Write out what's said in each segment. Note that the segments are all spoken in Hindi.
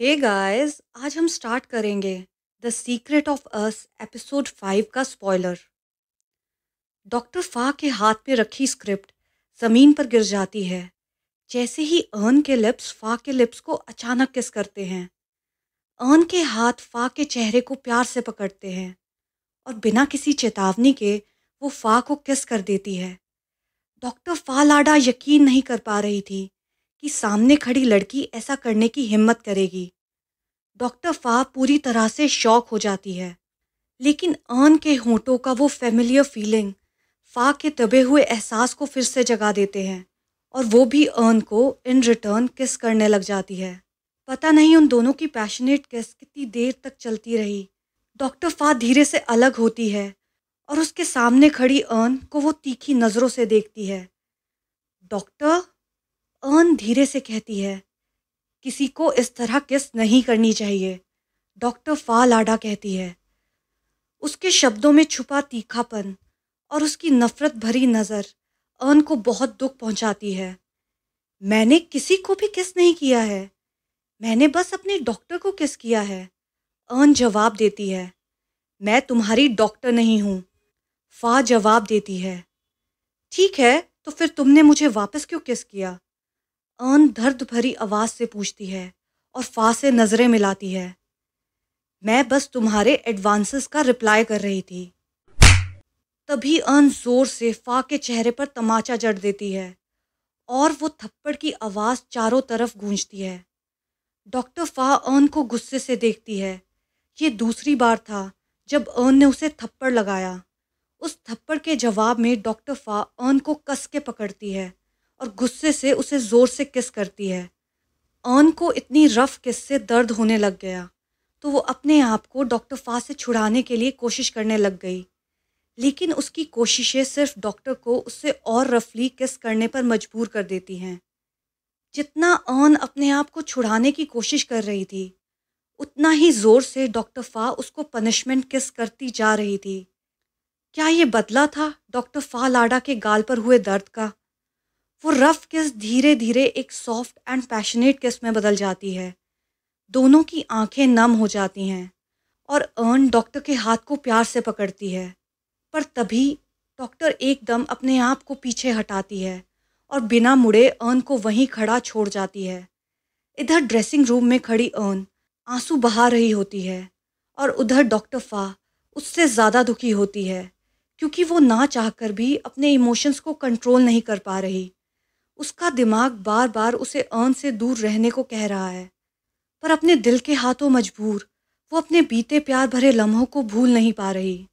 हे गाइस, आज हम स्टार्ट करेंगे the secret of us episode 5 का स्पॉइलर। डॉक्टर फा के हाथ में रखी स्क्रिप्ट जमीन पर गिर जाती है जैसे ही अर्न के लिप्स फा के लिप्स को अचानक किस करते हैं। अर्न के हाथ फा के चेहरे को प्यार से पकड़ते हैं और बिना किसी चेतावनी के वो फा को किस कर देती है। डॉक्टर फा लाडा यकीन नहीं कर पा रही थी कि सामने खड़ी लड़की ऐसा करने की हिम्मत करेगी। डॉक्टर फा पूरी तरह से शॉक हो जाती है, लेकिन अर्न के होंठों का वो फेमिलियर फीलिंग फा के दबे हुए एहसास को फिर से जगा देते हैं और वो भी अर्न को इन रिटर्न किस करने लग जाती है। पता नहीं उन दोनों की पैशनेट किस कितनी देर तक चलती रही। डॉक्टर फा धीरे से अलग होती है और उसके सामने खड़ी अर्न को वो तीखी नज़रों से देखती है। डॉक्टर, अर्न धीरे से कहती है, किसी को इस तरह किस नहीं करनी चाहिए। डॉक्टर फा लाडा कहती है। उसके शब्दों में छुपा तीखापन और उसकी नफरत भरी नज़र अर्न को बहुत दुख पहुंचाती है। मैंने किसी को भी किस नहीं किया है, मैंने बस अपने डॉक्टर को किस किया है। अर्न जवाब देती है। मैं तुम्हारी डॉक्टर नहीं हूँ। फा जवाब देती है। ठीक है, तो फिर तुमने मुझे वापस क्यों किस किया? अर्न दर्द भरी आवाज़ से पूछती है और फा से नज़रें मिलाती है। मैं बस तुम्हारे एडवांसेस का रिप्लाई कर रही थी। तभी अर्न जोर से फा के चेहरे पर तमाचा जड़ देती है और वो थप्पड़ की आवाज़ चारों तरफ गूंजती है। डॉक्टर फा अर्न को गुस्से से देखती है। ये दूसरी बार था जब अर्न ने उसे थप्पड़ लगाया। उस थप्पड़ के जवाब में डॉक्टर फा अर्न को कस के पकड़ती है और गुस्से से उसे जोर से किस करती है। अर्न को इतनी रफ किस से दर्द होने लग गया तो वो अपने आप को डॉक्टर फा से छुड़ाने के लिए कोशिश करने लग गई, लेकिन उसकी कोशिशें सिर्फ डॉक्टर को उससे और रफली किस करने पर मजबूर कर देती हैं। जितना अर्न अपने आप को छुड़ाने की कोशिश कर रही थी, उतना ही जोर से डॉक्टर फा उसको पनिशमेंट किस करती जा रही थी। क्या ये बदला था डॉक्टर फा लाडा के गाल पर हुए दर्द का? वो रफ किस धीरे धीरे एक सॉफ्ट एंड पैशनेट किस में बदल जाती है। दोनों की आंखें नम हो जाती हैं और अर्न डॉक्टर के हाथ को प्यार से पकड़ती है। पर तभी डॉक्टर एकदम अपने आप को पीछे हटाती है और बिना मुड़े अर्न को वहीं खड़ा छोड़ जाती है। इधर ड्रेसिंग रूम में खड़ी अर्न आंसू बहा रही होती है और उधर डॉक्टर फा उससे ज़्यादा दुखी होती है, क्योंकि वो ना चाहकर भी अपने इमोशंस को कंट्रोल नहीं कर पा रही। उसका दिमाग बार बार उसे अर्न से दूर रहने को कह रहा है, पर अपने दिल के हाथों मजबूर वो अपने बीते प्यार भरे लम्हों को भूल नहीं पा रही।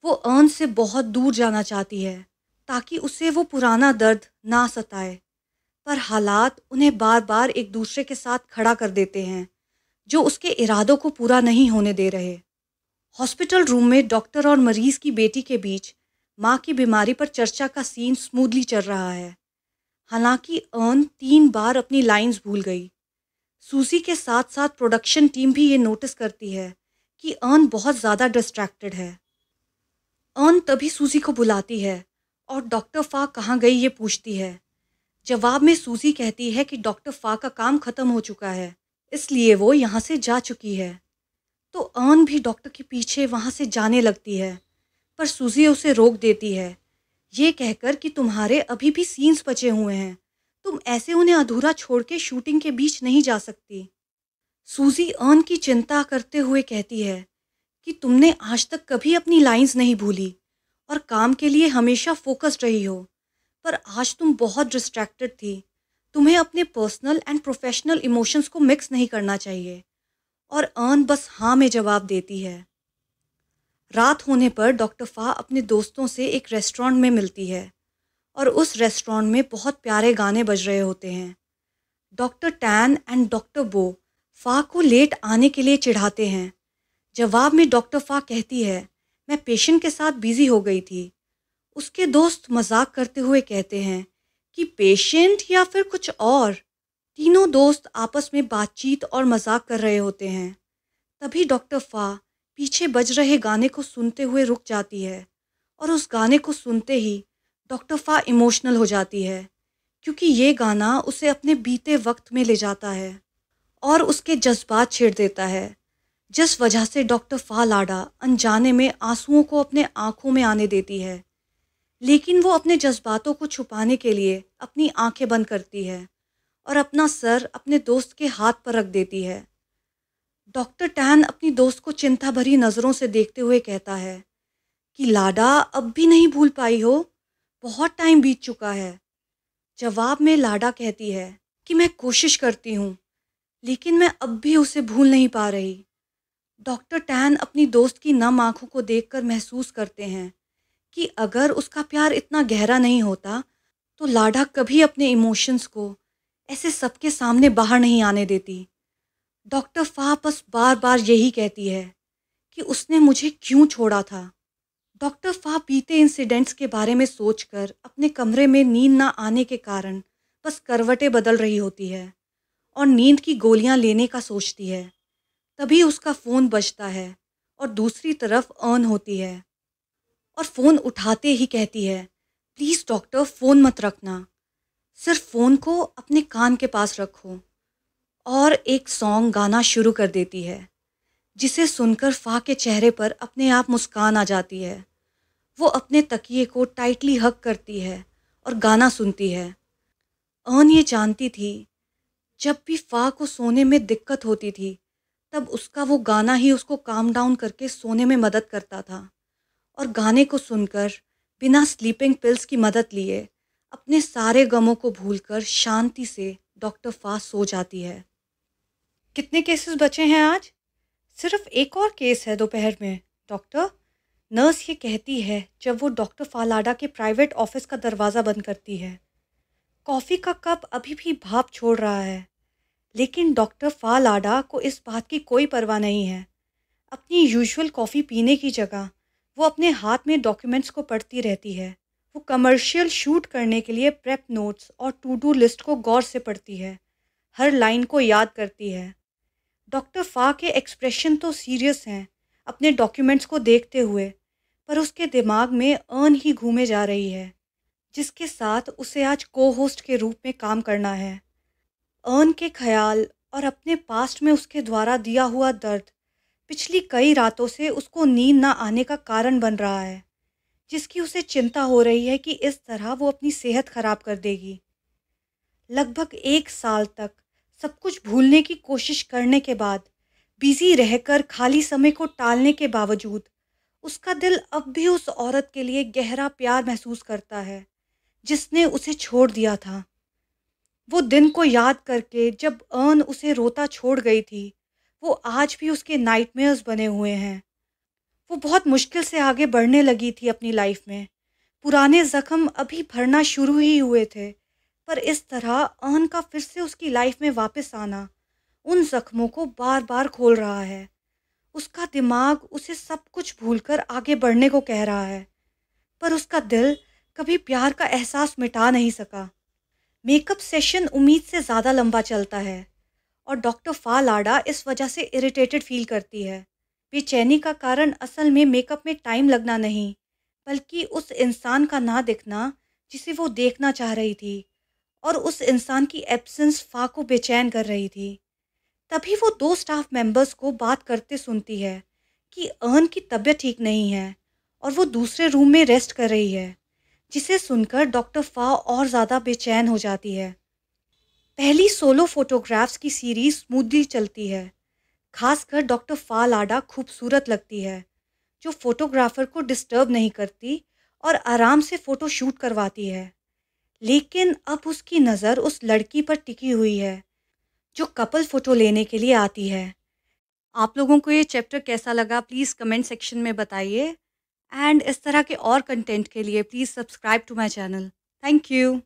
वो अर्न से बहुत दूर जाना चाहती है ताकि उसे वो पुराना दर्द ना सताए, पर हालात उन्हें बार बार एक दूसरे के साथ खड़ा कर देते हैं जो उसके इरादों को पूरा नहीं होने दे रहे। हॉस्पिटल रूम में डॉक्टर और मरीज की बेटी के बीच माँ की बीमारी पर चर्चा का सीन स्मूथली चल रहा है। हालांकि अर्न 3 बार अपनी लाइंस भूल गई। सूजी के साथ साथ प्रोडक्शन टीम भी ये नोटिस करती है कि अर्न बहुत ज़्यादा डिस्ट्रैक्टेड है। अर्न तभी सूजी को बुलाती है और डॉक्टर फा कहाँ गई ये पूछती है। जवाब में सूजी कहती है कि डॉक्टर फा का काम ख़त्म हो चुका है, इसलिए वो यहाँ से जा चुकी है। तो अर्न भी डॉक्टर के पीछे वहाँ से जाने लगती है, पर सूजी उसे रोक देती है, ये कहकर कि तुम्हारे अभी भी सीन्स बचे हुए हैं, तुम ऐसे उन्हें अधूरा छोड़ के शूटिंग के बीच नहीं जा सकती। सूजी अर्न की चिंता करते हुए कहती है कि तुमने आज तक कभी अपनी लाइंस नहीं भूली और काम के लिए हमेशा फोकस्ड रही हो, पर आज तुम बहुत डिस्ट्रैक्टेड थी। तुम्हें अपने पर्सनल एंड प्रोफेशनल इमोशंस को मिक्स नहीं करना चाहिए। और अर्न बस हाँ में जवाब देती है। रात होने पर डॉक्टर फा अपने दोस्तों से एक रेस्टोरेंट में मिलती है और उस रेस्टोरेंट में बहुत प्यारे गाने बज रहे होते हैं। डॉक्टर टैन एंड डॉक्टर बो फा को लेट आने के लिए चिढ़ाते हैं। जवाब में डॉक्टर फा कहती है, मैं पेशेंट के साथ बिजी हो गई थी। उसके दोस्त मजाक करते हुए कहते हैं कि पेशेंट या फिर कुछ और। तीनों दोस्त आपस में बातचीत और मजाक कर रहे होते हैं। तभी डॉक्टर फा पीछे बज रहे गाने को सुनते हुए रुक जाती है और उस गाने को सुनते ही डॉक्टर फा इमोशनल हो जाती है, क्योंकि ये गाना उसे अपने बीते वक्त में ले जाता है। और उसके जज्बात छेड़ देता है, जिस वजह से डॉक्टर फा लाडा अनजाने में आंसुओं को अपने आंखों में आने देती है। लेकिन वो अपने जज्बातों को छुपाने के लिए अपनी आंखें बंद करती है और अपना सर अपने दोस्त के हाथ पर रख देती है। डॉक्टर टैन अपनी दोस्त को चिंता भरी नज़रों से देखते हुए कहता है कि लाडा अब भी नहीं भूल पाई हो, बहुत टाइम बीत चुका है। जवाब में लाडा कहती है कि मैं कोशिश करती हूँ, लेकिन मैं अब भी उसे भूल नहीं पा रही। डॉक्टर टैन अपनी दोस्त की नम आंखों को देखकर महसूस करते हैं कि अगर उसका प्यार इतना गहरा नहीं होता तो लाडा कभी अपने इमोशंस को ऐसे सबके सामने बाहर नहीं आने देती। डॉक्टर फा बस बार बार यही कहती है कि उसने मुझे क्यों छोड़ा था। डॉक्टर फा बीते इंसिडेंट्स के बारे में सोचकर अपने कमरे में नींद ना आने के कारण बस करवटें बदल रही होती है और नींद की गोलियां लेने का सोचती है। तभी उसका फ़ोन बजता है और दूसरी तरफ अर्न होती है और फ़ोन उठाते ही कहती है, प्लीज़ डॉक्टर फ़ोन मत रखना, सिर्फ फ़ोन को अपने कान के पास रखो। और एक सॉन्ग गाना शुरू कर देती है, जिसे सुनकर फ़ा के चेहरे पर अपने आप मुस्कान आ जाती है। वो अपने तकिए को टाइटली हग करती है और गाना सुनती है। अर्न ये जानती थी, जब भी फ़ा को सोने में दिक्कत होती थी, तब उसका वो गाना ही उसको काम डाउन करके सोने में मदद करता था। और गाने को सुनकर बिना स्लीपिंग पिल्स की मदद लिए अपने सारे गमों को भूलकर शांति से डॉक्टर फा सो जाती है। कितने केसेस बचे हैं आज? सिर्फ एक और केस है दोपहर में, डॉक्टर। नर्स ये कहती है जब वो डॉक्टर फालाडा के प्राइवेट ऑफिस का दरवाज़ा बंद करती है। कॉफ़ी का कप अभी भी भाप छोड़ रहा है, लेकिन डॉक्टर फालाडा को इस बात की कोई परवाह नहीं है। अपनी यूजुअल कॉफ़ी पीने की जगह वो अपने हाथ में डॉक्यूमेंट्स को पढ़ती रहती है। वो कमर्शियल शूट करने के लिए प्रेप नोट्स और टू डू लिस्ट को गौर से पढ़ती है, हर लाइन को याद करती है। डॉक्टर फा के एक्सप्रेशन तो सीरियस हैं अपने डॉक्यूमेंट्स को देखते हुए, पर उसके दिमाग में अर्न ही घूमे जा रही है, जिसके साथ उसे आज को होस्ट के रूप में काम करना है। अर्न के ख्याल और अपने पास्ट में उसके द्वारा दिया हुआ दर्द पिछली कई रातों से उसको नींद ना आने का कारण बन रहा है, जिसकी उसे चिंता हो रही है कि इस तरह वो अपनी सेहत खराब कर देगी। लगभग 1 साल तक सब कुछ भूलने की कोशिश करने के बाद, बिजी रहकर खाली समय को टालने के बावजूद, उसका दिल अब भी उस औरत के लिए गहरा प्यार महसूस करता है जिसने उसे छोड़ दिया था। वो दिन को याद करके जब अर्न उसे रोता छोड़ गई थी, वो आज भी उसके नाइटमेयर्स बने हुए हैं। वो बहुत मुश्किल से आगे बढ़ने लगी थी अपनी लाइफ में। पुराने जख्म अभी भरना शुरू ही हुए थे, पर इस तरह अर्न का फिर से उसकी लाइफ में वापस आना उन जख्मों को बार बार खोल रहा है। उसका दिमाग उसे सब कुछ भूलकर आगे बढ़ने को कह रहा है, पर उसका दिल कभी प्यार का एहसास मिटा नहीं सका। मेकअप सेशन उम्मीद से ज़्यादा लंबा चलता है और डॉक्टर फा लाडा इस वजह से इरिटेटेड फील करती है। बेचैनी का कारण असल में मेकअप में टाइम लगना नहीं, बल्कि उस इंसान का ना दिखना जिसे वो देखना चाह रही थी, और उस इंसान की एब्सेंस फा को बेचैन कर रही थी। तभी वो 2 स्टाफ मेंबर्स को बात करते सुनती है कि अर्न की तबीयत ठीक नहीं है और वो दूसरे रूम में रेस्ट कर रही है, जिसे सुनकर डॉक्टर फा और ज़्यादा बेचैन हो जाती है। पहली सोलो फोटोग्राफ्स की सीरीज स्मूथली चलती है। खासकर डॉक्टर फा लाडा खूबसूरत लगती है, जो फोटोग्राफर को डिस्टर्ब नहीं करती और आराम से फ़ोटो शूट करवाती है। लेकिन अब उसकी नज़र उस लड़की पर टिकी हुई है जो कपल फ़ोटो लेने के लिए आती है। आप लोगों को ये चैप्टर कैसा लगा प्लीज़ कमेंट सेक्शन में बताइए, एंड इस तरह के और कंटेंट के लिए please subscribe to my channel. Thank you.